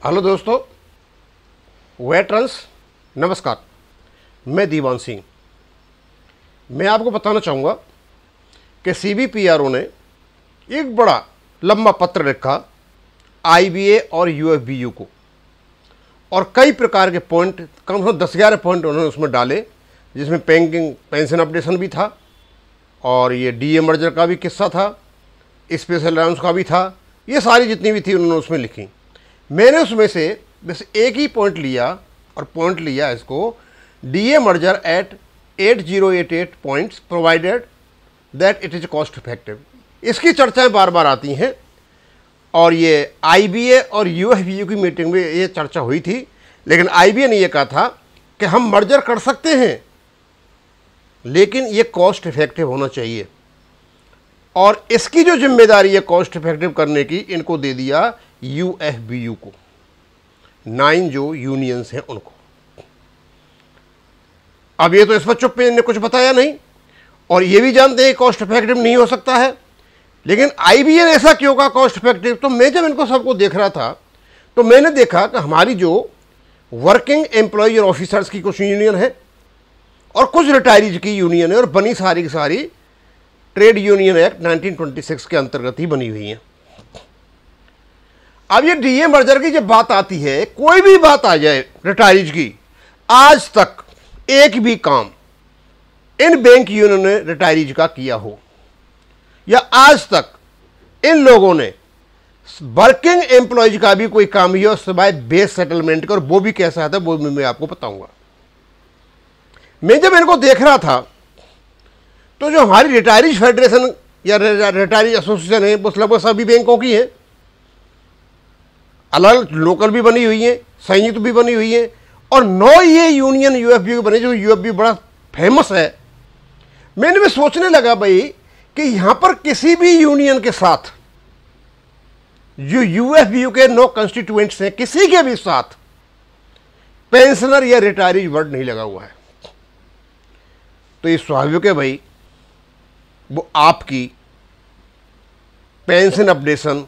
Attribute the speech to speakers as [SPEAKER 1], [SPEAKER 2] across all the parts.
[SPEAKER 1] Hello दोस्तों, veterans नमस्कार। मैं दीवान सिंह। मैं आपको बताना चाहूँगा कि CBPRO ने एक बड़ा लंबा पत्र लिखा IBA और UFBU को, और कई प्रकार के पॉइंट, कम से कम 10-11 पॉइंट उन्होंने उसमें डाले, जिसमें पेंशन अपडेशन भी था, और ये DA मर्जर का भी किस्सा था, स्पेशल अलाउंस का भी था। ये सारी जितनी भी थी उन्होंने उसमें लिखी। मैंने उसमें से बस एक ही पॉइंट लिया, और पॉइंट लिया इसको DA merger at 8088 points provided that it is cost effective. इसकी चर्चाएं बार बार आती हैं, और ये IBA और UFBU की मीटिंग में ये चर्चा हुई थी, लेकिन IBA ने ये कहा था कि हम मर्जर कर सकते हैं, लेकिन ये कॉस्ट इफेक्टिव होना चाहिए, और इसकी जो जिम्मेदारी है कॉस्ट इफेक्टिव करने की, इनको दे दिया UFBU को, 9 जो यूनियंस हैं उनको। अब ये तो इस पर चुप, इन्हें कुछ बताया नहीं, और ये भी जानते हैं कॉस्ट इफेक्टिव नहीं हो सकता है, लेकिन IBA ने ऐसा क्यों कहा कॉस्ट इफेक्टिव। तो मैं जब इनको सबको देख रहा था तो मैंने देखा कि हमारी जो वर्किंग एम्प्लॉय और ऑफिसर्स की कुछ यूनियन है, और कुछ रिटायरीज की यूनियन है, और बनी सारी की सारी ट्रेड यूनियन एक्ट 1926 के अंतर्गत ही बनी हुई है। अब ये DA मर्जर की जब बात आती है, कोई भी बात आ जाए रिटायरीज की, आज तक एक भी काम इन बैंक यूनियन ने रिटायरीज का किया हो, या आज तक इन लोगों ने वर्किंग एम्प्लॉयज का भी कोई काम ही हो सिवाय बेस सेटलमेंट का, और वो भी कैसा आता है वो मैं आपको बताऊंगा। मैं जब इनको देख रहा था तो जो हमारी रिटायरीज फेडरेशन या रिटायरीज एसोसिएशन है, वो लगभग सभी बैंकों की है, अलग लोकल भी बनी हुई है, संयुक्त भी बनी हुई है, और 9 ये यूनियन UFBU बने, जो UFBU बड़ा फेमस है। मैंने भी सोचने लगा भाई कि यहां पर किसी भी यूनियन के साथ, जो UFBU के 9 कंस्टिट्यूएंट्स हैं, किसी के भी साथ पेंशनर या रिटायरीज वर्ड नहीं लगा हुआ है। तो ये स्वाभाविक है भाई, वो आपकी pension updation,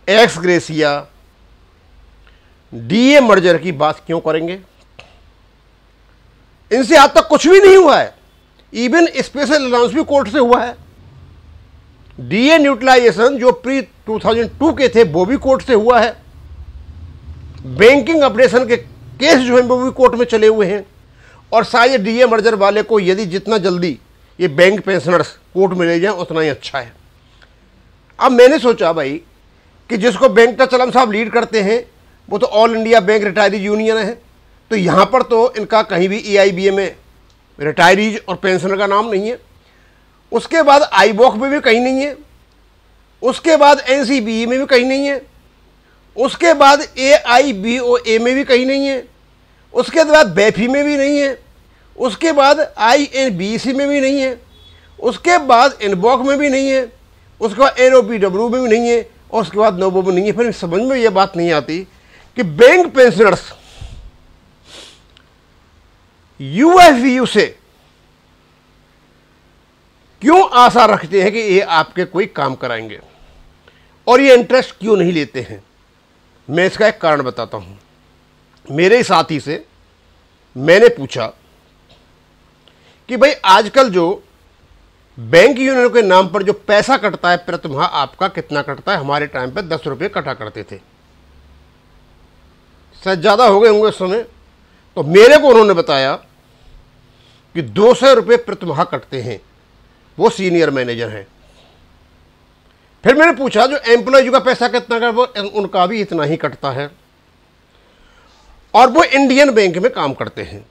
[SPEAKER 1] x gratia, DA merger की बात क्यों करेंगे। इनसे आज तक कुछ भी नहीं हुआ है। इवन स्पेशल अलाउंस भी कोर्ट से हुआ है। DA न्यूट्रलाइजेशन जो प्री 2002 के थे वो भी कोर्ट से हुआ है। बैंकिंग अपडेशन के केस जो है वो भी कोर्ट में चले हुए हैं, और शायद DA मर्जर वाले को यदि जितना जल्दी ये बैंक पेंशनर्स कोर्ट में ले जाए उतना ही अच्छा है। अब मैंने सोचा भाई कि जिसको बैंक का चलम साहब लीड करते हैं वो तो all India bank retirees union है, तो यहाँ पर तो इनका कहीं भी EIBA में रिटायरीज और पेंशनर का नाम नहीं है। उसके बाद IBOC में भी कहीं नहीं है, उसके बाद NCBE में भी कहीं नहीं है, उसके बाद AIBOA में भी कहीं नहीं है, उसके बाद BEFI में भी नहीं है, उसके बाद INBC में भी नहीं है, उसके बाद NBOC में भी नहीं है, उसके बाद NOPW में भी नहीं है, और उसके बाद NOBO में नहीं है। फिर समझ में ये बात नहीं आती कि बैंक पेंशनर्स UFBU से क्यों आशा रखते हैं कि ये आपके कोई काम कराएंगे, और ये इंटरेस्ट क्यों नहीं लेते हैं। मैं इसका एक कारण बताता हूं। मेरे साथी से मैंने पूछा कि भाई आजकल जो बैंक यूनियन के नाम पर जो पैसा कटता है प्रतिमाह, आपका कितना कटता है। हमारे टाइम पे 10 रुपये कटा करते थे, शायद ज़्यादा हो गए होंगे उस समय। तो मेरे को उन्होंने बताया कि 200 रुपये प्रतिमाह कटते हैं। वो सीनियर मैनेजर हैं। फिर मैंने पूछा जो एम्प्लॉयज का पैसा कितना का, वो उनका भी इतना ही कटता है, और वो इंडियन बैंक में काम करते हैं।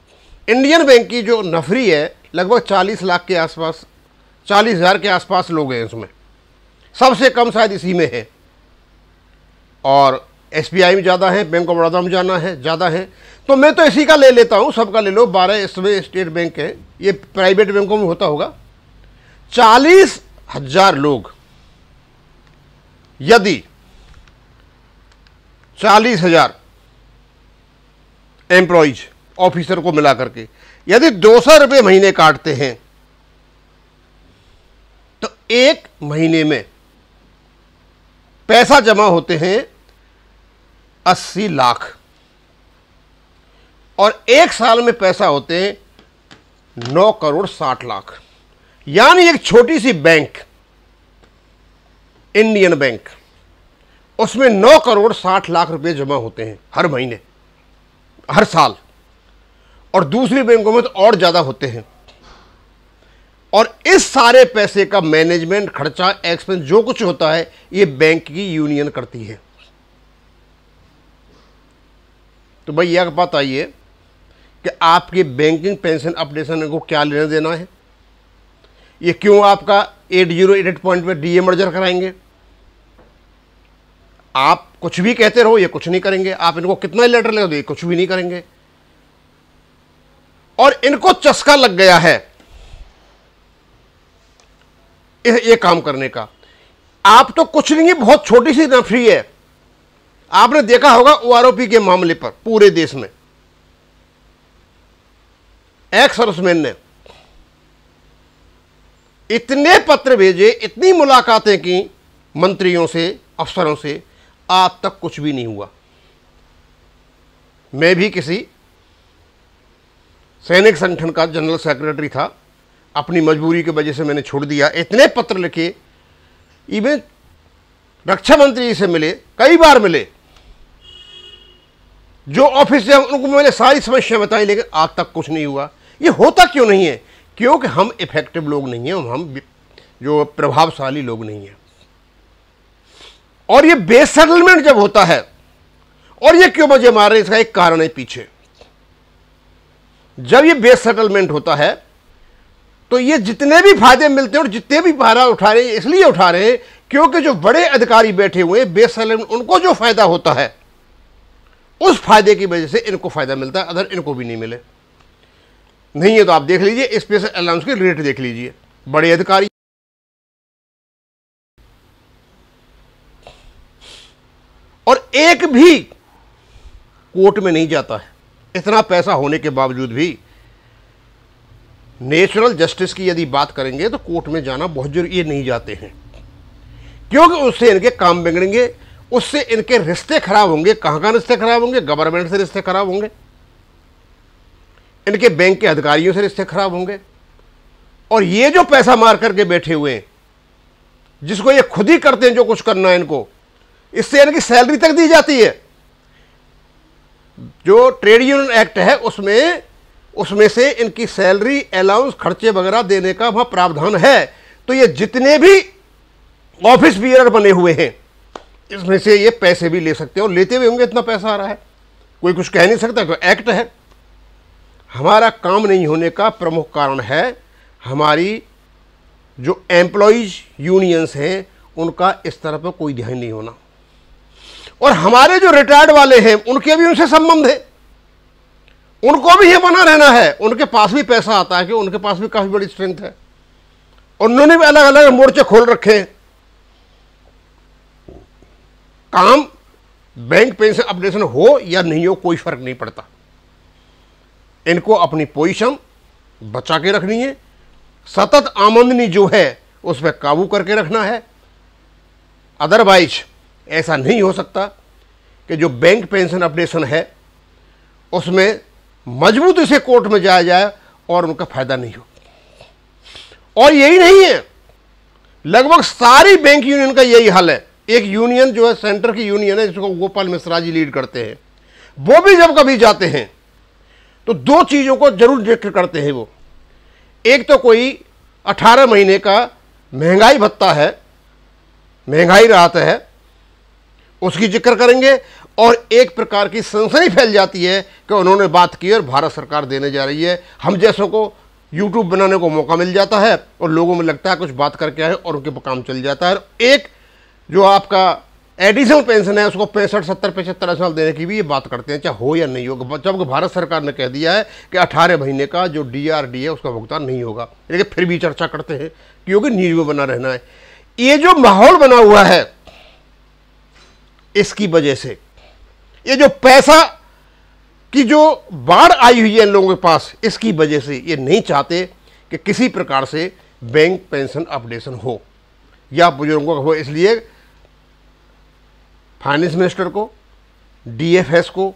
[SPEAKER 1] इंडियन बैंक की जो नफरी है लगभग 40 लाख के आसपास, 40,000 के आसपास लोग हैं उसमें, सबसे कम शायद इसी में है, और SBI में ज़्यादा है, बैंक ऑफ बड़ौदा में जाना है ज़्यादा है। तो मैं तो इसी का ले लेता हूँ, सबका ले लो। 12 इसमें स्टेट बैंक है, ये प्राइवेट बैंकों में होता होगा। 40,000 लोग, यदि 40,000 एम्प्लॉयज ऑफिसर को मिला करके यदि 200 रुपये महीने काटते हैं, तो एक महीने में पैसा जमा होते हैं 80 लाख, और एक साल में पैसा होते हैं 9 करोड़ 60 लाख। यानी एक छोटी सी बैंक, इंडियन बैंक, उसमें 9 करोड़ 60 लाख रुपए जमा होते हैं हर महीने, हर साल। और दूसरी बैंकों में तो और ज़्यादा होते हैं। और इस सारे पैसे का मैनेजमेंट, खर्चा, एक्सपेंस जो कुछ होता है, ये बैंक की यूनियन करती है। तो भाई यह बात आई है कि आपकी बैंकिंग पेंशन अपडेशन को क्या लेना देना है। ये क्यों आपका 8088 पॉइंट पे डीए मर्जर कराएंगे। आप कुछ भी कहते रहो, ये कुछ नहीं करेंगे। आप इनको कितना लेटर ले दो, ये कुछ भी नहीं करेंगे। और इनको चस्का लग गया है ये काम करने का। आप तो कुछ नहीं है, बहुत छोटी सी नफरी है। आपने देखा होगा ओआरओपी के मामले पर पूरे देश में एक्स सर्विसमैन ने इतने पत्र भेजे, इतनी मुलाकातें की मंत्रियों से, अफसरों से, आज तक कुछ भी नहीं हुआ। मैं भी किसी सैनिक संगठन का जनरल सेक्रेटरी था, अपनी मजबूरी की वजह से मैंने छोड़ दिया। इतने पत्र लिखे, इवन रक्षा मंत्री जी से मिले, कई बार मिले, जो ऑफिस से उनको मैंने सारी समस्या बताई, लेकिन आज तक कुछ नहीं हुआ। ये होता क्यों नहीं है? क्योंकि हम इफेक्टिव लोग नहीं हैं, हम जो प्रभावशाली लोग नहीं हैं। और ये बेस सेटलमेंट जब होता है, और ये क्यों मजे मार रहे हैं, इसका एक कारण है पीछे। जब ये बेस सेटलमेंट होता है तो ये जितने भी फायदे मिलते हैं और जितने भी फायदा उठा रहे हैं, इसलिए उठा रहे हैं क्योंकि जो बड़े अधिकारी बैठे हुए हैं बेस सेटलमेंट, उनको जो फायदा होता है उस फायदे की वजह से इनको फायदा मिलता है, अदर इनको भी नहीं मिले। नहीं है तो आप देख लीजिए, स्पेशल अलाउंस की रेट देख लीजिए, बड़े अधिकारी। और एक भी कोर्ट में नहीं जाता है, इतना पैसा होने के बावजूद भी। नेचुरल जस्टिस की यदि बात करेंगे तो कोर्ट में जाना बहुत जरूरी, ये नहीं जाते हैं क्योंकि उससे इनके काम बिगड़ेंगे, उससे इनके रिश्ते खराब होंगे। कहां कहां रिश्ते खराब होंगे? गवर्नमेंट से रिश्ते खराब होंगे, इनके बैंक के अधिकारियों से रिश्ते खराब होंगे। और ये जो पैसा मार करके बैठे हुए हैं, जिसको ये खुद ही करते हैं जो कुछ करना है इनको, इससे इनकी सैलरी तक दी जाती है। जो ट्रेड यूनियन एक्ट है उसमें से इनकी सैलरी, अलाउंस, खर्चे वगैरह देने का वहां प्रावधान है। तो ये जितने भी ऑफिस बियरर बने हुए हैं, इसमें से ये पैसे भी ले सकते हैं, और लेते हुए होंगे, इतना पैसा आ रहा है, कोई कुछ कह नहीं सकता, तो एक्ट है। हमारा काम नहीं होने का प्रमुख कारण है हमारी जो एम्प्लॉइज यूनियंस हैं, उनका इस तरह पर कोई ध्यान नहीं होना। और हमारे जो रिटायर्ड वाले हैं, उनके भी उनसे संबंध है, उनको भी ये बना रहना है। उनके पास भी पैसा आता है कि उनके पास भी काफी बड़ी स्ट्रेंथ है, उन्होंने भी अलग अलग मोर्चे खोल रखे हैं। काम बैंक पेंशन अपडेशन हो या नहीं हो, कोई फर्क नहीं पड़ता। इनको अपनी पोजीशन बचा के रखनी है, सतत आमदनी जो है उस पर काबू करके रखना है। अदरवाइज ऐसा नहीं हो सकता कि जो बैंक पेंशन अपडेशन है उसमें मजबूती से कोर्ट में जाया जाए और उनका फायदा नहीं हो। और यही नहीं है, लगभग सारी बैंक यूनियन का यही हाल है। एक यूनियन जो है, सेंटर की यूनियन है, जिसको गोपाल मिश्रा जी लीड करते हैं, वो भी जब कभी जाते हैं तो दो चीजों को जरूर जिक्र करते हैं वो। एक तो कोई 18 महीने का महंगाई भत्ता है, महंगाई राहत है, उसकी जिक्र करेंगे। और एक प्रकार की सनसनी फैल जाती है कि उन्होंने बात की और भारत सरकार देने जा रही है। हम जैसों को यूट्यूब बनाने को मौका मिल जाता है और लोगों में लगता है कुछ बात करके आए और उनके काम चल जाता है। एक जो आपका एडिशनल पेंशन है उसको 65, 70, 75 साल देने की भी ये बात करते हैं, चाहे हो या नहीं हो। जब भारत सरकार ने कह दिया है कि 18 महीने का जो DRD है उसका भुगतान नहीं होगा, लेकिन फिर भी चर्चा करते हैं क्योंकि न्यूज में बना रहना है। ये जो माहौल बना हुआ है, इसकी वजह से, ये जो पैसा की जो बाढ़ आई हुई है इन लोगों के पास, इसकी वजह से ये नहीं चाहते कि किसी प्रकार से बैंक पेंशन अपडेशन हो या बुजुर्गों का हो। इसलिए फाइनेंस मिनिस्टर को, डीएफएस को,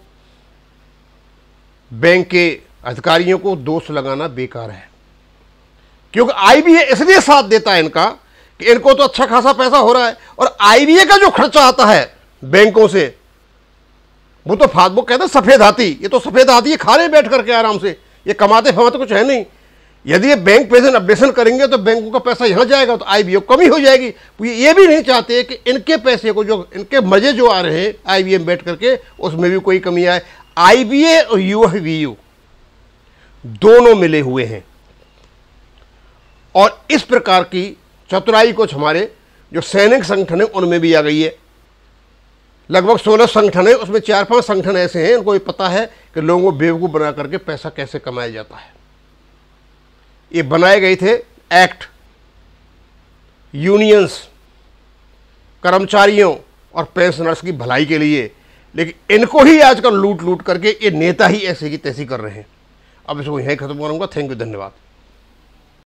[SPEAKER 1] बैंक के अधिकारियों को दोष लगाना बेकार है, क्योंकि आईबीए इसलिए साथ देता है इनका कि इनको तो अच्छा खासा पैसा हो रहा है, और आईबीए का जो खर्चा आता है बैंकों से वो तो वो कहते हैं सफेद हाथी, ये तो सफेद हाथी है, खा रहे बैठ करके आराम से, ये कमाते फमाते कुछ है नहीं। यदि ये बैंक प्रेजेंट अपडेशन करेंगे तो बैंकों का पैसा यहाँ जाएगा तो आईबीए कमी हो जाएगी। ये भी नहीं चाहते कि इनके पैसे को, जो इनके मजे जो आ रहे हैं आईबीए में बैठ करके, उसमें भी कोई कमी आए। आईबीए और यूएफबीयू दोनों मिले हुए हैं, और इस प्रकार की चतुराई कुछ हमारे जो सैनिक संगठन है उनमें भी आ गई है। लगभग 16 संगठन है, उसमें 4-5 संगठन ऐसे हैं उनको पता है कि लोगों को बेवकूफ़ बना करके पैसा कैसे कमाया जाता है। ये बनाए गए थे एक्ट यूनियंस, कर्मचारियों और पेंशनर्स की भलाई के लिए, लेकिन इनको ही आजकल लूट लूट करके ये नेता ही ऐसे की तैसी कर रहे हैं। अब इसको यहीं खत्म करूंगा। थैंक यू, धन्यवाद।